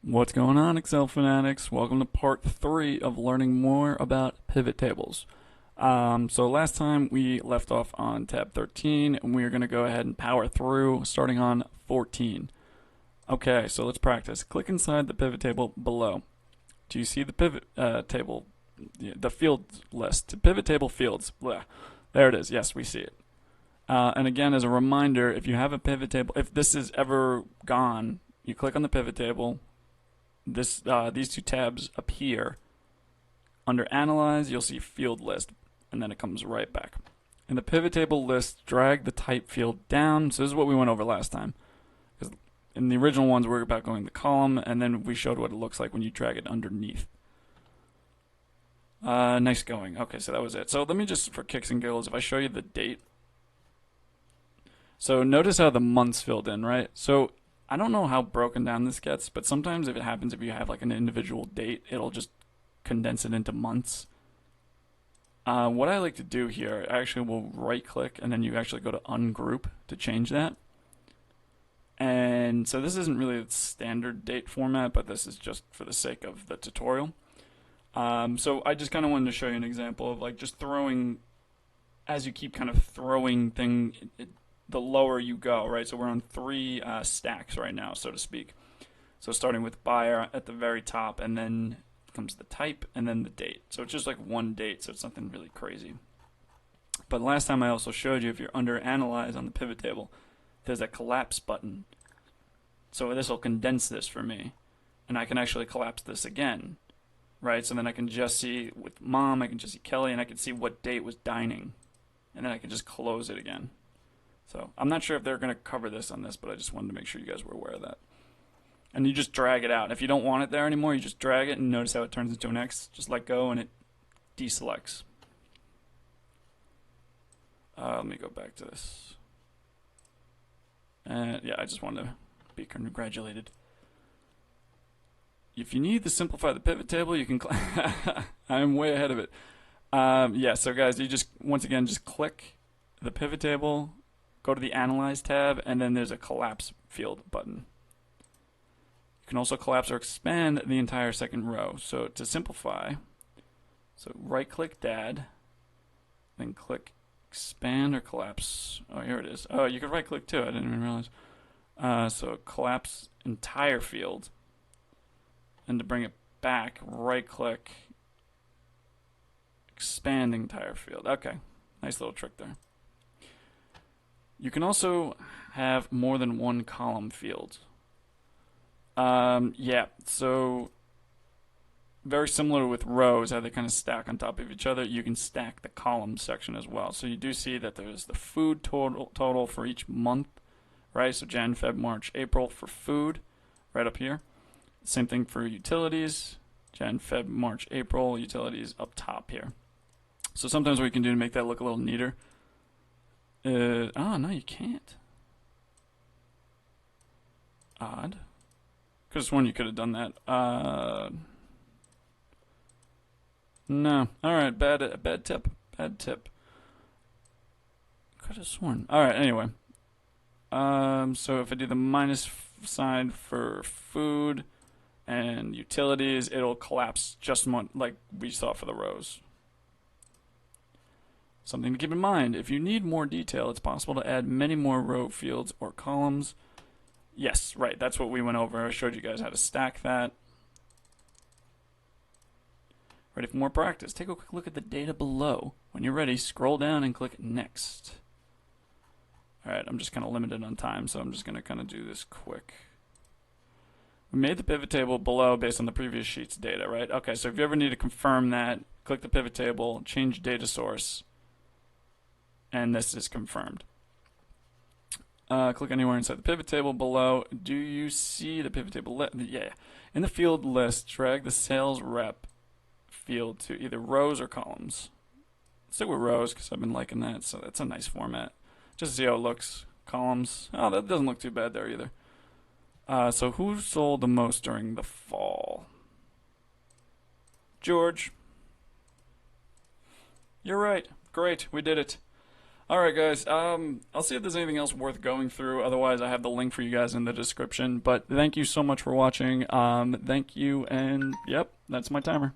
What's going on, Excel fanatics? Welcome to part 3 of learning more about pivot tables. So last time we left off on tab 13, and we are going to go ahead and power through, starting on 14. Okay, so let's practice. Click inside the pivot table below. Do you see the pivot table, the field list? Pivot table fields. Blah. There it is. Yes, we see it. And again, as a reminder, if you have a pivot table, if this is ever gone, you click on the pivot table. These two tabs appear. Under Analyze, you'll see Field List, and then it comes right back. In the pivot table list, drag the type field down. So this is what we went over last time. Because in the original ones, we were about going the column, and then we showed what it looks like when you drag it underneath. Nice going. Okay, so that was it. So let me just, for kicks and giggles, if I show you the date. So notice how the months filled in, right? So I don't know how broken down this gets, but sometimes if it happens, if you have like an individual date, it'll just condense it into months. What I like to do here, I actually will right click and then you actually go to ungroup to change that. And so this isn't really the standard date format, but this is just for the sake of the tutorial. So I just kind of wanted to show you an example of like just throwing, as you keep kind of throwing the lower you go, right? So we're on 3 stacks right now, so to speak. So starting with buyer at the very top, and then comes the type, and then the date. So it's just like one date, so it's nothing really crazy. But last time I also showed you, if you're under Analyze on the pivot table, there's a collapse button. So this will condense this for me, and I can actually collapse this again, right? So then I can just see with mom, I can just see Kelly, and I can see what date was dining, and then I can just close it again. So I'm not sure if they're going to cover this on this, but I just wanted to make sure you guys were aware of that. And you just drag it out. If you don't want it there anymore, you just drag it and notice how it turns into an X. Just let go and it deselects. Let me go back to this. And yeah, I just wanted to be congratulated. If you need to simplify the pivot table, you can. I'm way ahead of it. Yeah, so guys, you just once again just click the pivot table. Go to the Analyze tab, and then there's a Collapse field button. You can also collapse or expand the entire second row. So to simplify, so right-click Dad, then click Expand or Collapse. Oh, here it is. Oh, you could right-click too. I didn't even realize. So collapse entire field, and to bring it back, right-click, expand entire field. Okay, nice little trick there. You can also have more than one column field. Yeah, so very similar with rows, how they kind of stack on top of each other. You can stack the column section as well. So you do see that there's the food total for each month, right? So Jan, Feb, March, April for food, right up here. Same thing for utilities, Jan, Feb, March, April, utilities up top here. So sometimes what you can do to make that look a little neater. Oh, no, you can't. Odd. Could have sworn you could have done that. No. Alright, bad tip. Bad tip. Could have sworn. Alright, anyway. So if I do the minus sign for food and utilities, it'll collapse just like we saw for the rows. Something to keep in mind, if you need more detail, it's possible to add many more row fields or columns. Yes, right, that's what we went over. I showed you guys how to stack that. Ready for more practice? Take a quick look at the data below. When you're ready, scroll down and click Next. Alright, I'm just kind of limited on time, so I'm just going to kind of do this quick. We made the pivot table below based on the previous sheet's data, right? Okay, so if you ever need to confirm that, click the pivot table, change data source, and this is confirmed. Click anywhere inside the pivot table below. Do you see the pivot table? Yeah. In the field list, drag the sales rep field to either rows or columns. Stick with rows because I've been liking that, so that's a nice format. Just to see how it looks. Columns. Oh, that doesn't look too bad there either. So who sold the most during the fall? George. You're right. Great. We did it. Alright guys, I'll see if there's anything else worth going through. Otherwise, I have the link for you guys in the description. But thank you so much for watching. Thank you, and yep, that's my timer.